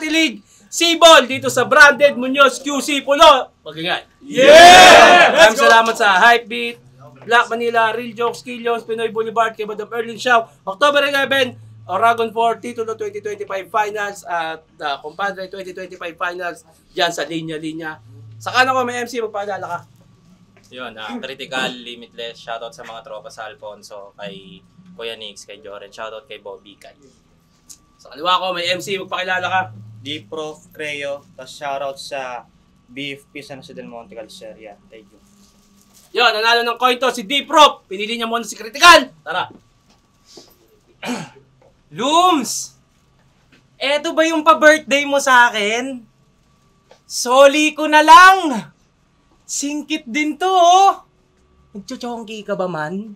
nakakatilig, Sibol dito sa Branded Munoz QC Pulo. Pagingay. Yeah! Maraming salamat sa Hypebeat, Black Manila, Real Jokes, Killions, Pinoy Boulevard, kay Madam Erling Shaw, October 11, Oragon 4, Titulo 2025 Finals at Compadre 2025 Finals dyan sa linya-linya. Saka na ko may MC, magpaalala ka. Yun, Critical, Limitless, shoutout sa mga tropa sa Alfonso, kay Kuya Nix, kay Joren, shoutout kay Bobby, kay. Sa kaliwa ko may MC, magpakilala ka. D-Prof Creo, tapos shoutout sa BFP San Jose del Monte Calceria. Thank you. Yun, nanalo ng coin to si D-Prof. Pinili niya muna si Critical. Tara. Looms! Eto ba yung pa-birthday mo sa akin? Soli ko na lang! Singkit din to, oh! Nagchochongki ka ba man?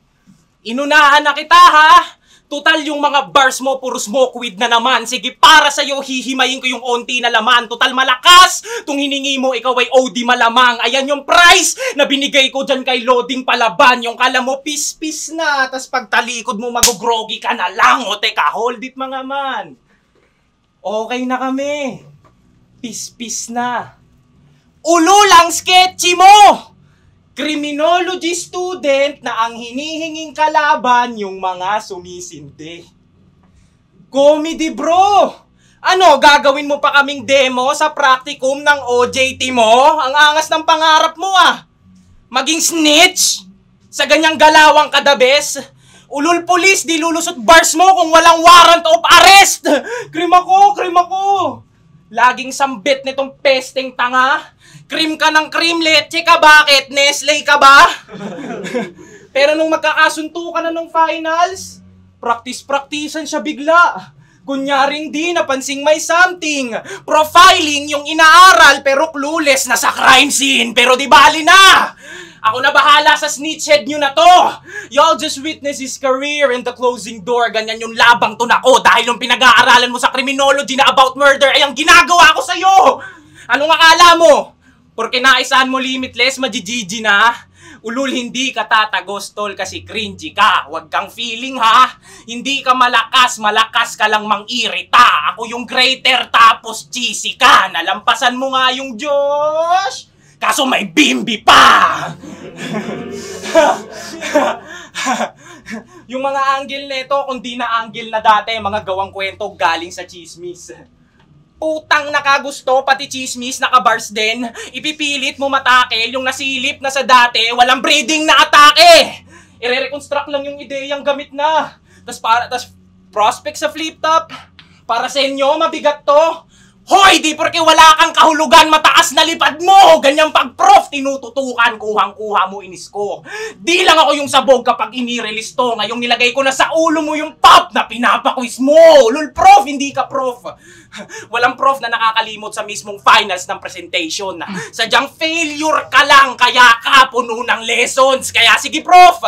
Inunahan na kita, ha? Total yung mga bars mo, puro smoke weed na naman. Sige, para sa'yo, hihimayin ko yung onti na laman. Total malakas! Tung hiningi mo, ikaw ay OD malamang. Ayan yung price na binigay ko dyan kay Loading Palaban. Yung kala mo, pis-pis na. Tas pagtalikod mo, magugrogi ka na lang. O teka, hold it mga man. Okay na kami. Pis-pis na. Ulo lang sketchy mo! Criminology student na ang hinihinging kalaban yung mga sumisindi. Comedy bro! Ano, gagawin mo pa kaming demo sa practicum ng OJT mo? Ang angas ng pangarap mo ah! Maging snitch? Sa ganyang galawang kadabes? Ulul police, di lulusot bars mo kung walang warrant of arrest! Krim ako! Laging sambit nitong pesteng tanga. Cream ka ng cream, leche ka, bakit? Nestle ka ba? Pero nung magkakasunto ka na nung finals, practice-practicean siya bigla. Kunyaring di napansing may something. Profiling yung inaaral pero clueless na sa crime scene. Pero di bali na! Ako na bahala sa snitchhead nyo na to! Y'all just witness his career in the closing door. Ganyan yung labang to nako dahil yung pinag-aaralan mo sa criminology na about murder ay ang ginagawa ko sa'yo! Anong akala mo? Porque naisahan mo limitless, majijiji na? Ulul, hindi ka tatagos, tol, kasi cringy ka. Huwag kang feeling, ha? Hindi ka malakas ka lang mang-irita. Ako yung greater, tapos cheesy ka. Nalampasan mo nga yung Josh! Kaso may bimbi pa! Yung mga angle neto, kung di na angle na dati, mga gawang kwento galing sa chismis. Putang nakagusto, pati chismis, nakabars din. Ipipilit mo matakil yung nasilip na sa dati, walang breeding na atake. I-reconstruct lang yung ideyang gamit na. Tas prospect sa flip top. Para sa inyo, mabigat to. Hoy, di porque wala kang kahulugan, mataas na lipad mo! Ganyang pag-prof, tinututukan, kuhang-kuha mo inis ko. Di lang ako yung sabog kapag inirelease to. Ngayong nilagay ko na sa ulo mo yung pop na pinapakwis mo. Lul, prof, hindi ka prof. Walang prof na nakakalimot sa mismong finals ng presentation. Sadyang failure ka lang, kaya ka puno ng lessons. Kaya sige, prof,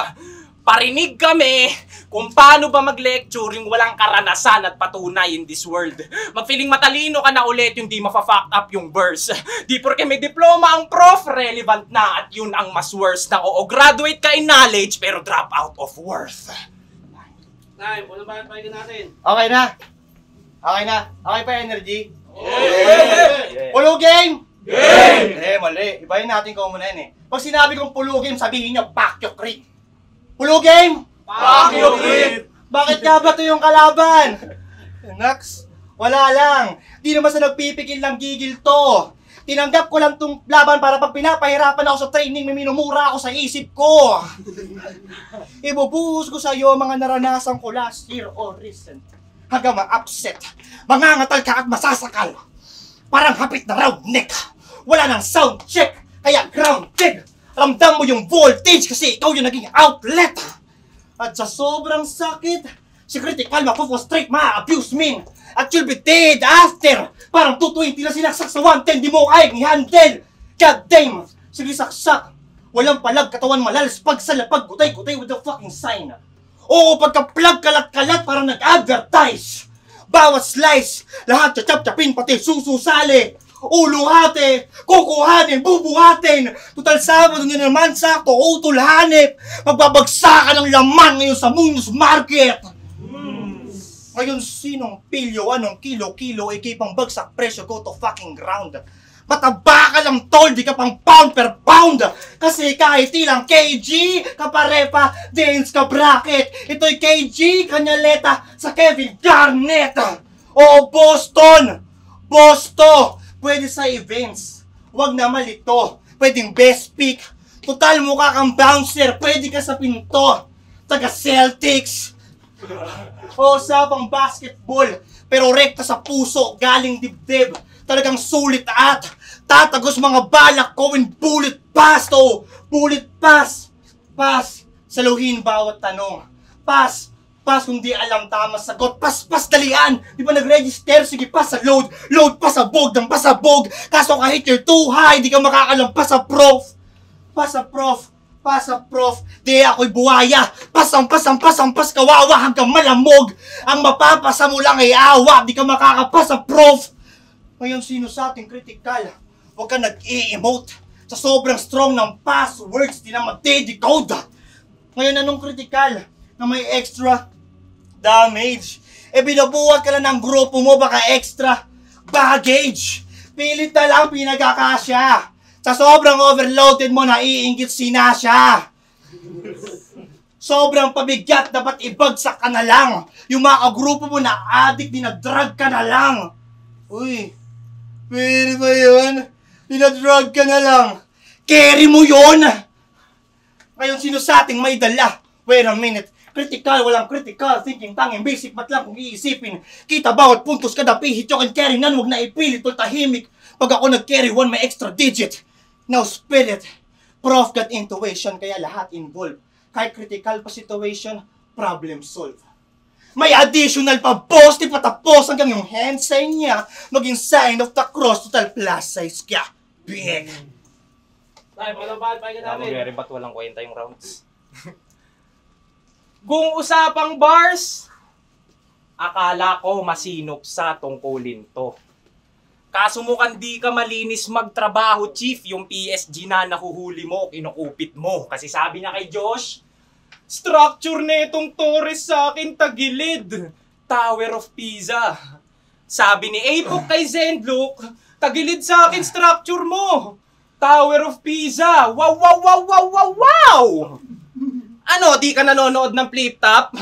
parinig kami kung paano ba mag-lecture yung walang karanasan at patunay in this world. Mag-feeling matalino ka na ulit yung di mafa-fuck up yung verse. Di porque may diploma ang prof, relevant na at yun ang mas worse na oo, graduate ka in knowledge pero drop out of worth. Nay, ano ba pakinggan natin? Okay na? Okay pa energy? Yeah! Pulo game! Game! Mali. Ibahin natin kung muna yan eh. Pag sinabi kong pulo game, sabihin nyo, pack your creep. Pulo game! Pack your creep! Bakit nga ba ito yung kalaban? Naks, wala lang. Di naman sa nagpipigil ng gigil to. Tinanggap ko lang tong laban para pag pinapahirapan ako sa training, may minumura ako sa isip ko. Ibubuhos ko sa iyo mga naranasan ko last year or recent. Hanggang ma-upset, mangangatal ka at masasakal. Parang hapit na round neck. Wala nang sound check, kaya grounded. Ramdam mo yung voltage kasi ikaw yung naging outlet. At sa sobrang sakit, si Critical mapufrustrate, ma-abuse min. At you'll be dead after. Parang 220 na sinaksak sa 110, di mo kayang i-handle. God damn, sige saksak. Walang palag, katawan malalas, pag sa lapag, gutay-gutay with the fucking sign. Oo, pagka-plug kalat-kalat parang nag-advertise. Bawat slice, lahat chachap-chapin, pati sususali. Ulo hati, kukuhanin, bubuhatin. Total Sabado nyo naman sakto, utol hanip. Magbabagsakan ng laman ngayon sa Munoz Market. Ngayon, sinong pilyo, anong kilo, ikipang bagsak presyo, go to fucking ground. Mataba ka lang tol, di ka pang pound per pound. Kasi kahit ilang kg, kaparepa, Danes ka bracket. Ito'y kg, kanyaleta sa Kevin Garnett. O Boston, Bosto, pwede sa events. Wag na malito, pwedeng best pick. Total mukha kang bouncer, pwede ka sa pinto. Taga Celtics. O usapang basketball, pero rekta sa puso, galing dibdib. Talagang sulit at tatagos mga balak ko in bullet pass to. Bullet pass. Pass. Saluhin bawat tanong. Pass. Pass kung di alam tama sagot. Pass. Pass dalian. Di ba nag-register? Sige pass sa load. Load pasabog ng pasabog. Kaso kahit you're too high, di ka makakalampas sa prof. Pass sa prof. Pasa prof, di ako'y buwaya. Pasang kawawa hanggang malamog. Ang mapapasa mo lang ay awa, di ka makakapasa prof. Ngayon sino sa ating critical? Huwag ka nag-i-emote. Sa sobrang strong ng passwords, di na mag-decode. Ngayon anong critical? Na may extra damage. E binabuhat ka lang ng grupo mo, baka extra baggage. Pilit na lang pinagkakasya. Sa sobrang overloaded mo, naiinggit si Nasha. Sobrang pabigat, dapat ibagsak ka na lang. Yung mga grupo mo na addict, dinadrug ka na lang. Uy, pwede ba yun? Dinadrug ka na lang. Carry mo yun! Ngayon, sino sa ating may dala? Wait a minute. Critical, walang critical thinking, tanging basic, ba't lang kung iisipin? Kita bawat puntos kada pihit, you can carry none, huwag na ipilit o tahimik. Pag ako nag-carry one, may extra digit. Now spirit, prof got intuition, kaya lahat involved. Kahit critical pa situation, problem solve. May additional pa boss, di patapos hanggang yung hand sign niya, maging sign of the cross, total plus size kya. Big. Tayo, pagkabahal, pahinga namin. Magre-rebat walang kwenta yung rounds. Kung usapang bars, akala ko masinop sa tungkulin to. Kaso mukhang di ka malinis magtrabaho, chief. Yung PSG na nahuhuli mo, kinukupit mo. Kasi sabi na kay Josh, structure na itong Torres sa akin tagilid. Tower of Pisa. Sabi ni Apok kay Zenlook, tagilid sa akin structure mo. Tower of Pisa. Wow, wow, wow, wow, wow, wow! Ano, di ka nanonood ng flip top?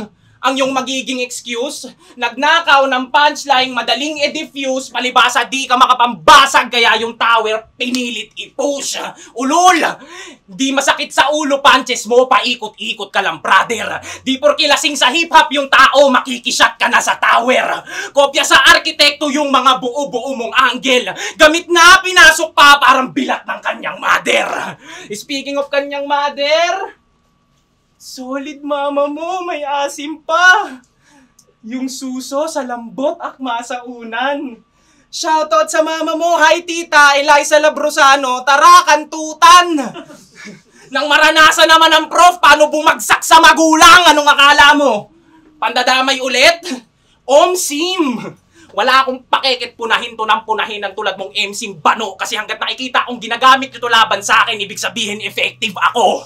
Ang yung magiging excuse, nagnakaw ng punchline, madaling i-diffuse, palibasa di ka makapambasag, kaya yung tower pinilit i-push. Ulol! Di masakit sa ulo, punches mo, paikot-ikot ka lang, brother. Di porke lasing sa hip-hop yung tao, makikishot ka na sa tower. Kopya sa arkitekto yung mga buo-buo mong angle. Gamit na, pinasok pa, parang bilat ng kanyang mother. Speaking of kanyang mother, solid mama mo, may asim pa. Yung suso sa lambot, akma sa unan. Shoutout sa mama mo, hi tita, Eliza Labrosano, tara kantutan. Nang maranasan naman ng prof, paano bumagsak sa magulang, anong akala mo? Pandadamay ulit? Sim. Wala akong pakekit punahin to ng punahin ng tulad mong MCing bano kasi hanggat nakikita akong ginagamit nito laban sa akin, ibig sabihin effective ako.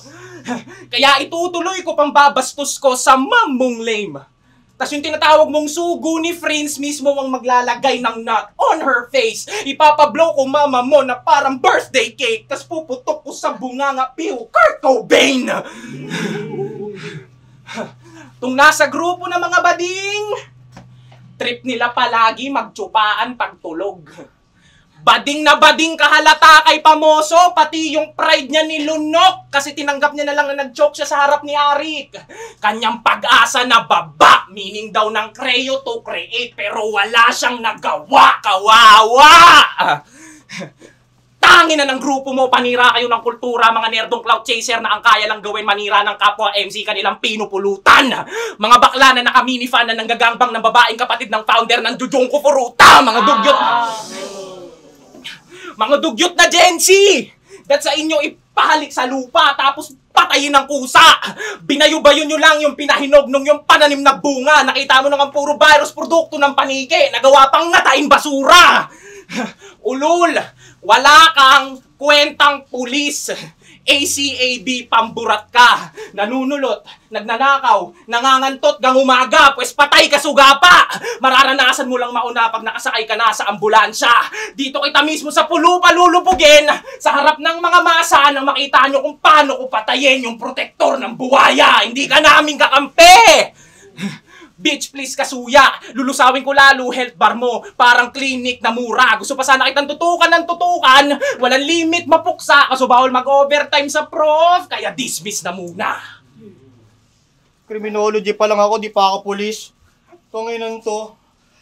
Kaya itutuloy ko pang babastos ko sa mamong lame. Tas yung tinatawag mong sugo ni friends mismo ang maglalagay ng nut on her face. Ipapablow ko mama mo na parang birthday cake. Tas puputok ko sa bunganga piw. Kurt Cobain! Tung nasa grupo ng mga bading, trip nila palagi magtsupaan pagtulog. Bading na bading kahalata kay Pamoso, pati yung pride niya nilunok kasi tinanggap niya na lang na nag-joke siya sa harap ni Arik. Kanyang pag-asa na baba, meaning daw ng Creo to create, pero wala siyang nagawa, kawawa! Tangin na ng grupo mo, panira kayo ng kultura, mga nerdong cloud chaser na ang kaya lang gawin manira ng kapwa MC kanilang pinupulutan. Mga bakla na naka-minifan na nanggagangbang ng babaeng kapatid ng founder ng Jujongko Furuta, mga dugyot. Mga dugyot na Gen Z! That sa inyo ipahalik sa lupa tapos patayin ng kusa! Binayo-bayo nyo lang yung pinahinog nung yung pananim na bunga. Nakita mo naman puro virus produkto ng panike. Nagawa pang ngatain basura! Ulol! Wala kang kwentang pulis. ACAB, pamburat ka. Nanunulot, nagnanakaw, nangangantot gang umaga, pues patay ka sugapa. Mararanasan mo lang mauna pag nakasakay ka na sa ambulansya. Dito kita mismo sa pulupa lulupugin, sa harap ng mga masa nang makita nyo kung paano ko patayin yung protektor ng buwaya. Hindi ka namin kakampi! Bitch, please kasuya. Lulusawin ko lalo health bar mo. Parang clinic na mura. Gusto pa sana kitang tutukan ng tutukan. Walang limit mapuksa. Kaso bawal mag-overtime sa prof. Kaya dismiss na muna. Criminology pa lang ako, di pa ako pulis. Tunginan to.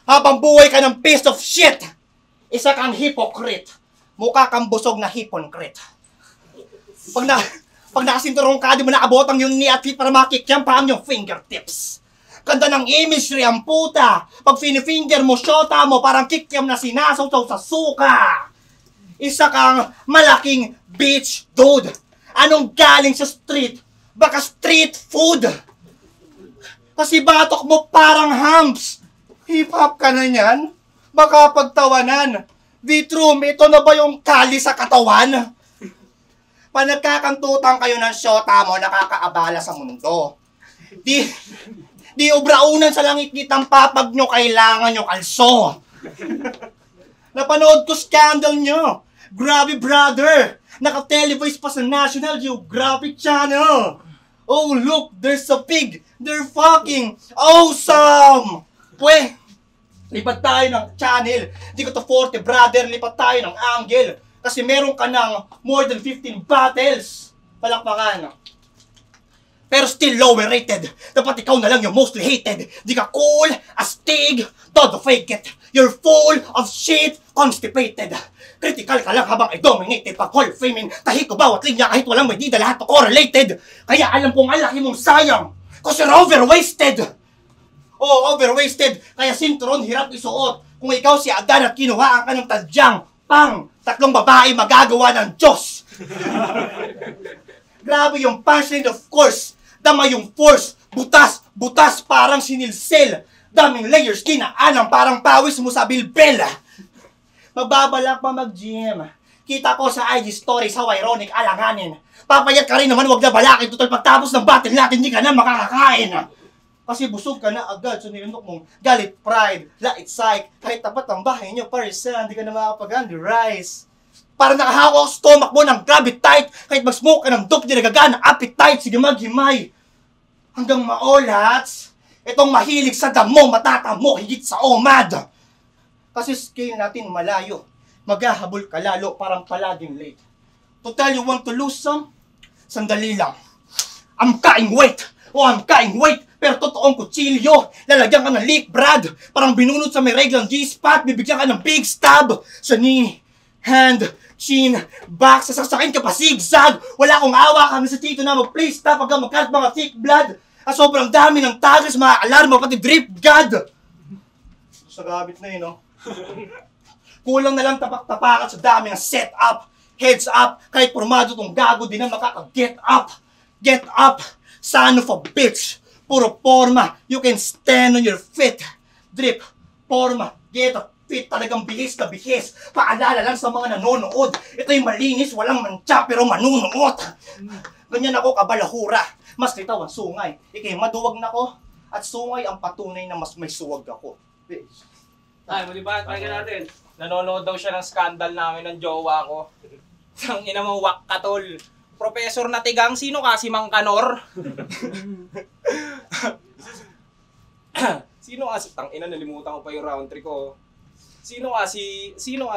Habang buhay ka ng piece of shit, isa kang hypocrite. Mukha kang busog na hypocrite. Pag nakasinturong ka, di mo nakabotang yung knee at feet para makikyam pa ang yung fingertips. Ganda ng imagery ang puta. Pag finifinger mo, shota mo, parang kikiam na sinasaw-saw sa suka. Isa kang malaking bitch dude. Anong galing sa street? Baka street food. Kasi batok mo parang humps. Hip-hop ka na yan? Baka pagtawanan. Vitrum, ito na ba yung kali sa katawan? Pag nagkakantutan kayo ng shota mo, nakakaabala sa mundo. Di obraunan sa langit ang papag nyo, kailangan nyo kalso. Napanood ko scandal nyo. Grabe brother. Naka-televise pa sa National Geographic Channel. Oh look, there's a pig. They're fucking awesome. Pwe, lipat tayo ng channel. Di ko to 40 brother, lipat tayo ng angle. Kasi meron ka ng more than 15 battles. Palakpakan. Pero still lower rated. Dapat ikaw na lang yung mostly hated. Di ka cool, astig, todo fake it. You're full of shit, constipated. Critical ka lang habang ay dominated. Pag hall framing, tahi ko bawat linya kahit walang may dida, lahat to correlated. Kaya alam kong alaki mong sayang. Cause you're overwasted. Oh, overwasted. Kaya sinturon hirap isuot. Kung ikaw si Adan at kinuhaan ka ng tadyang, pang, tatlong babae magagawa ng Diyos. Grabe yung punchline, of course. Dama yung force. Butas, butas parang sinilsel. Daming layers, ginaanan parang pawis mo sa bilbel. Magbabalak pa mag-gym. Kita ko sa IG stories how ironic alanganin. Papayat ka rin naman, wag na balakin. Total pagtapos ng battle natin, hindi ka na makakakain. Kasi busog ka na agad sa nilunok mong galit, pride, lait, psych. Kahit tapat ang bahay niyo, parisan, hindi ka na makapag-under-rise. Para nakahawak ang stomach mo ng grabe tight. Kahit mag-smoke ka ng dope, di nagagana appetite. Sige maghimay. Hanggang maolats. Itong mahilig sa damo, matatamo, higit sa omad. Kasi scale natin malayo. Maghahabol ka lalo, parang palaging late. To tell you want to lose some? Sandali lang. I'm cutting weight. Oh, I'm cutting weight. Pero totoong kutsilyo. Lalagyan ka ng leak, Brad. Parang binunod sa may reglang G-spot. Bibigyan ka ng big stab. Sa knee, hand, chin, back. Sasaksakin ka pa zigzag. Wala akong awa kami sa tito na mag-play stop hanggang magkalat mga thick blood. At sobrang dami ng tagas, mga alarma, pati drip god. Sa gamit na yun, no? Kulang na lang tapak-tapakan sa dami ng setup. Heads up, kahit formado tong gago, di na makaka-get up. Get up, son of a bitch. Puro forma, you can stand on your feet. Drip, forma, get up. Fit, talagang bihis na bihis. Paalala lang sa mga nanonood. Ito'y malinis, walang mancha, pero manunuot. Ganyan ako kabalahura. Mas litaw ang sungay. Ikay maduwag na ko. At sungay ang patunay na mas may suwag ako. Bitch. Ay, muli ba? Pakinggan natin. Nanonood daw siya ng scandal namin ng jowa ko. Ang ina mo, wak katol. Professor na tigang, sino ka? Si Mang Kanor? Sino ka si... Tang ina, nalimutan ko pa yung round 3 ko. Sino nga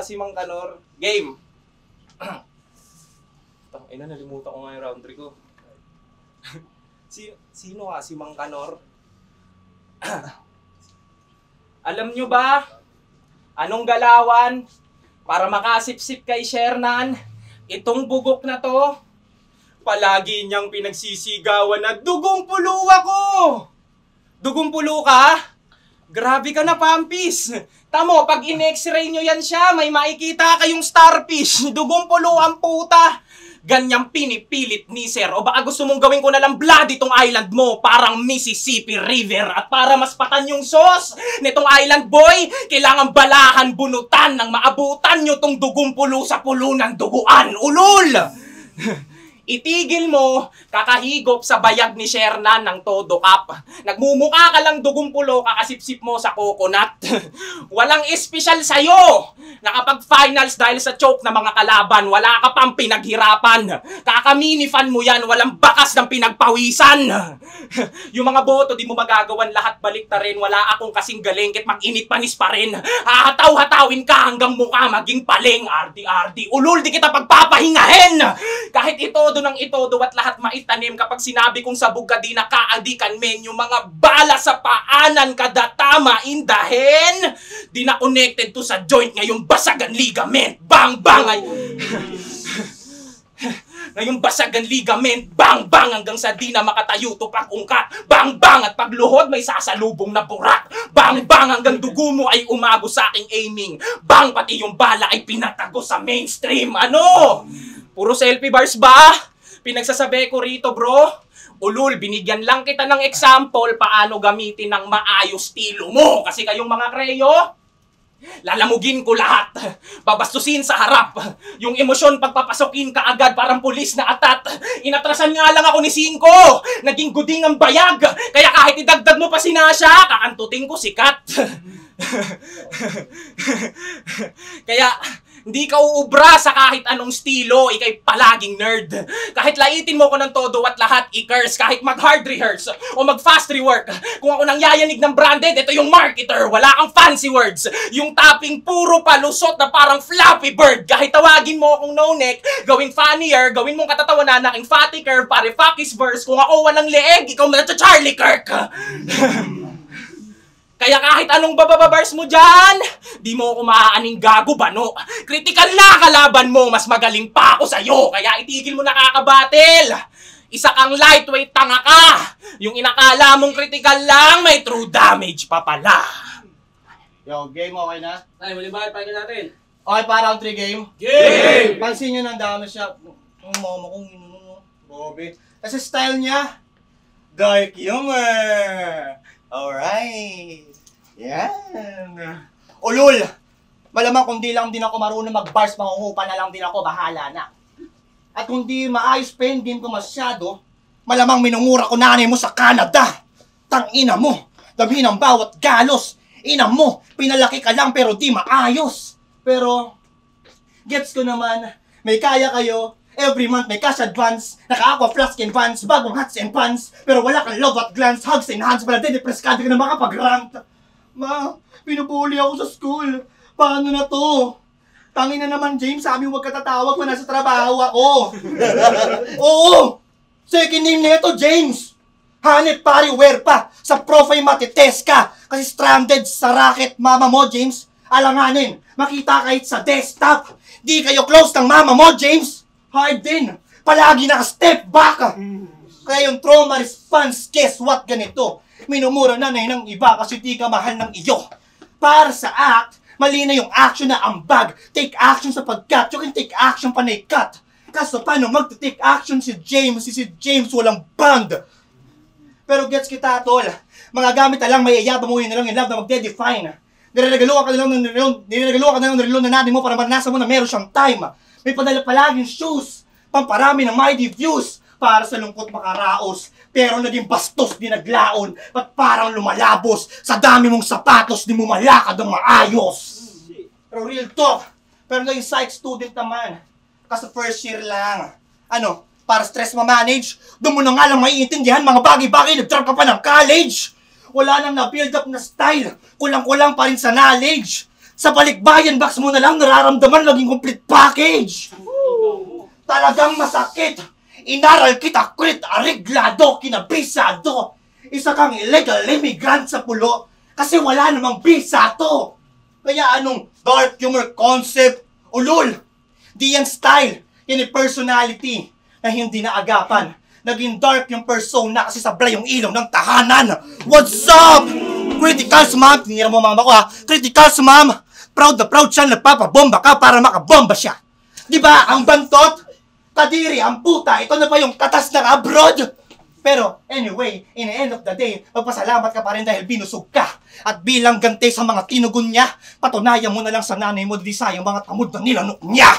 si Mang Kanor? Game. Tang ina, nalimutan ko nga yung round 3 ko. Sino nga si Mang Kanor? Alam nyo ba? Anong galawan? Para makasipsip kay Shernan, itong bugok na to, palagi niyang pinagsisigawan na dugong pulo ako! Dugong pulo ka? Grabe ka na, Pampis! Tamo, pag in-x-ray nyo yan siya, may makikita kayong starfish. Dugong pulo ang puta. ganyang pinipilit ni sir? O baka gusto mong gawin ko na lang blood itong island mo parang Mississippi River? At para mas patan yung sauce nitong island boy, kailangan balahan bunutan nang maabutan nyo tong dugong pulo sa pulo ng duguan. Ulol! Itigil mo, kakahigop sa bayag ni Shernan ng todo cup. Nagmumukha ka lang dugong pulo, kakasipsip mo sa coconut. Walang espesyal sa'yo. Nakapag-finals dahil sa choke na mga kalaban, wala ka pang pinaghirapan. Kakaminifan mo yan, walang bakas ng pinagpawisan. Yung mga boto, di mo magagawan lahat balik ta rin. Wala akong kasing galengkit, mag-init panis pa rin. Hahataw-hatawin ka hanggang mukha maging paling. Ardi-ardi, ulul, di kita pagpapahingahin. Kahit itodo ng itodo at lahat maitanim kapag sinabi kong sabog ka di nakaadikan men yung mga bala sa paanan kada tama indahin di na connected to sa joint ngayong basagan ligament bang bang ay ngayong basagan ligament bang bang hanggang sa di na makatayo to pag-ungkat bang bang at pagluhod may sasalubong na burak bang bang hanggang dugo mo ay umago sa aking aiming bang pati yung bala ay pinatago sa mainstream ano puro selfie bars ba? Pinagsasabi ko rito bro. Ulul, binigyan lang kita ng example paano gamitin ng maayos estilo mo. Kasi kayong mga kreyo, lalamugin ko lahat. Babastusin sa harap. Yung emosyon pagpapasokin ka agad parang pulis na atat. Inatrasan nga lang ako ni Cinco. Naging guding ang bayag. Kaya kahit idagdag mo pa si Nasha, kakantutin ko sikat. Kaya hindi ka uubra sa kahit anong estilo, ikay palaging nerd. Kahit laitin mo ko ng todo at lahat, i-curse. Kahit mag-hard rehearse o mag-fast rework. Kung ako nang yayanig ng branded, ito yung marketer. Wala kang fancy words. Yung topping puro palusot na parang Flappy Bird. Kahit tawagin mo akong no-neck, gawing funnier, gawin mong katatawanan na aking fatty curve, pare fuck is verse. Kung ako walang leeg, ikaw na Charlie Kirk. Kaya kahit anong babababars mo dyan, di mo ako maaaning gago bano. Critical na kalaban mo, mas magaling pa ako sa'yo. Kaya itigil mo nakakabatil. Isa kang lightweight tanga ka. Yung inakala mong critical lang, may true damage pa pala. Yo, game okay na? Ay, muli ba? Pakinggan natin. Okay para ang 3 game? Game! Pansin nyo ng dami siya. Ang mama kong inuno. Bobby. Kasi style niya, dark humor. Alright. Yan. Ulul. Malamang kung di lang din ako marunong mag-bars, mangungupa na lang din ako, bahala na. At kung di maayos pa yung game ko masyado, malamang minungura ko nanay mo sa Canada. Tangina mo. Dami ng bawat galos. Ina mo, pinalaki ka lang pero di maayos. Pero, gets ko naman, may kaya kayo. Every month may cash advance, naka-aqua flask and vans, bagong hats and pants, pero wala kang love at glance, hugs and hands, pala de-depress ka, di ka na makapag-rant. Ma, pinupuli ako sa school. Paano na to? Tangin na naman, James, sabi huwag ka tatawag pa nasa trabaho ako. Oo! Second name nito, James. Hanip pariware pa. Sa profile matites ka. Kasi stranded sa racket mama mo, James. Alanganin, makita kahit sa desktop. Di kayo close ng mama mo, James. Hard din. Palagi naka-step back. Kaya yung trauma response, guess what, ganito. Minumura na ng iba kasi di ka mahal ng iyo. Para sa act, mali na yung action na ambag. Take action sa pagkat, you can take action pa na i-cut. Kaso paano magta-take action si James walang band. Pero gets kita, tol. Mga gamit na lang, mayayabang mo yun na lang in love na magde-define. Niregaluhan ka na lang ng relo na natin mo para maranasan mo na meron siyang time. May padala palaging shoes, pamparami ng mighty views, para sa lungkot makaraos. Pero naging bastos di naglaon, ba't parang lumalabos? Sa dami mong sapatos, di mo malakad ang maayos. Pero real talk, pero naging psych student naman. Kasi first year lang. Ano, para stress ma-manage, doon mo na nga lang maiintindihan mga bagay-bagay, nag-drop ka pa ng college. Wala nang na-build up na style, kulang-kulang pa rin sa knowledge. Sa balikbayan box mo na lang nararamdaman naging complete package. Talagang masakit. Inaral kita quit, areglado, kinabisado. Isa kang illegal immigrant sa pulo kasi wala namang bisa to. Kaya anong dark humor concept? Ulul, di yan style, yan yung personality na hindi naagapan. Naging dark yung persona kasi sablay yung ilaw ng tahanan. What's up? Critical ma'am, tinira mo mama ko ha. Critical ma'am. Proud na proud siya, nagpapabomba ka para makabomba siya. Diba, ang bantot? Kadiri, ang puta, ito na ba yung katas ng abroad? Pero anyway, in the end of the day, magpasalamat ka pa rin dahil binusog ka. At bilang ganti sa mga tinugon niya, patunayan mo na lang sa nanay mo di sayang mga tamod na nilanok niya.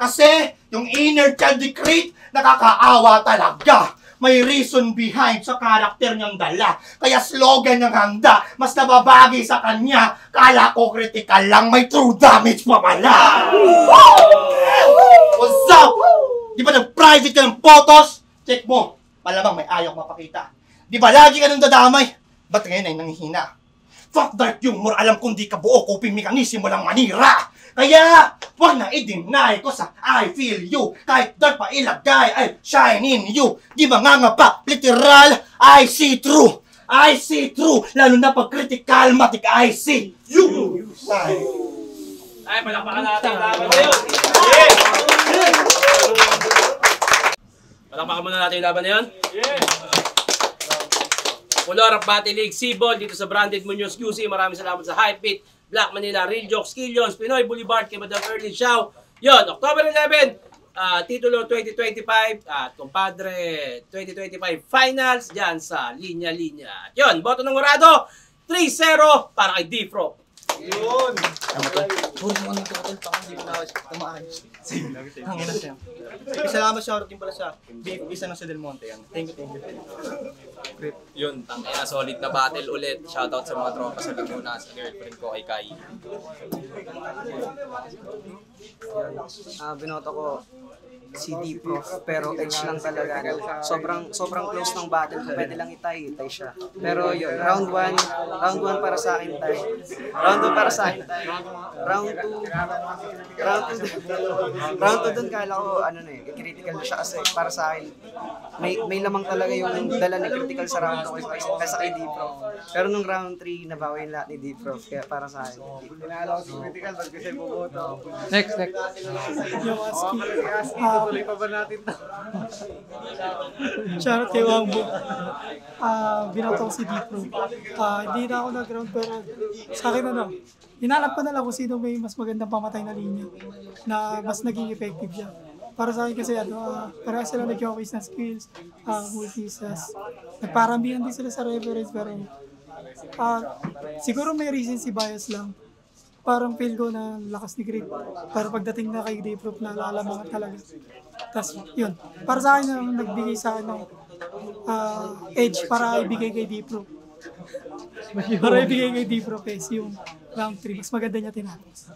Kasi yung inner child decree, nakakaawa talaga. May reason behind sa karakter niyang dala. Kaya slogan niyang handa, mas nababagi sa kanya. Kala ko critical lang, may true damage pa pala. What's up? Di ba nag-private ka ng photos? Check mo, malamang may ayaw mapakita. Di ba lagi ka nang dadamay? Ba't ngayon ay nanghihina? Fuck dark humor, alam kong di ka buo, coping mechanism mo lang manira. Kaya, wag na i-deny ko sa I feel you. Kahit dark pa ilagay, I shine in you. Di mangangapa, literal, I see through. I see through, lalo na pag critical, matik I see you. Ay, palakpakan natin ang laban na yun. Yeah! Palakpakan muna natin yung laban na yun. Color of Battle League, Cebol, dito sa Branded Munoz QC. Maraming salamat sa Hypebeat, Black Manila, Real Jokes, Killions, Pinoy Boulevard, kay Madam Erlyn Xiao. Yun, October 11, titulo 2025 at Compadre 2025 Finals dyan sa Linya Linya. Yun, boto ng Morado, 3-0 para kay D-Pro. Yun. Salamat sa din pala sa isa ng sa Del Monte. Thank you. Yun, tangina, solid na battle ulit. Shoutout sa mga tropa sa Laguna, sa girlfriend ko kay Kai. Binoto ko si D-Prof, pero edge lang talaga. Sobrang close ng battle. Pwede lang itay siya. Pero yun, round 1 para sa akin tay. Round 2 para sa akin tay. Round 2 dun kala ko, critical na siya kasi para sa akin, may lamang talaga yung dala ni critical sa round 2 kaysa kay D-Prof. Pero nung round 3, nabawi yung lahat ni D-Prof, kaya para sa akin. Pinalo ko si critical, ba't kasi bumoto? Next. Yung ASCII, tuloy pa ba natin to? Shoutout kay Wangbo. Binoto ko si D-Pro. Hindi na ako nag-round pero sa akin hinanap ko na lang kung sino may mas magandang pamatay na linya na mas naging effective siya. Para sa akin kasi parang sila nag-showcase ng skills, multi-pieces. Nagparambihan din sila sa reference pero siguro may recency bias lang. Parang feel ko na lakas ni Grit. Pero pagdating na kay D-Proof na lalamangan talaga. Tapos yun, para sa akin nagbigay sa akin ng edge para ibigay kay D-Proof. Para ibigay kay D-Proof yung round 3. Mas maganda niya tinapos.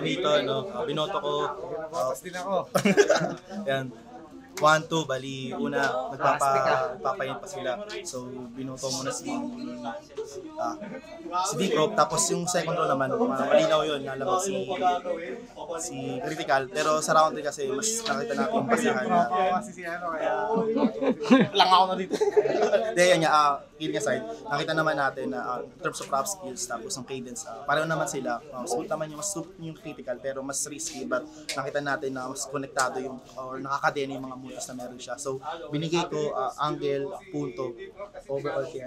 Mito, binoto ko. Tapos din ako. Yan. 1-2, bali, una, nagpapayin pa sila. So, binoto muna si D-Prop. Tapos yung second row naman, malinaw yun, nalaman si Critical. Pero sa round 3 kasi, mas nakita natin yung pasihan na. Kasi si ano kaya... Lang ako na dito. Dahil yan niya, kill niya side, nakita naman natin na in terms of rap skills, tapos ang cadence, pareho naman sila. Smooth naman yung mas smooth yung Critical, pero mas risky, but nakita natin na mas konektado yung, or nakakadena yung mga moves na meron siya. So, binigay ko angle, punto, overall kay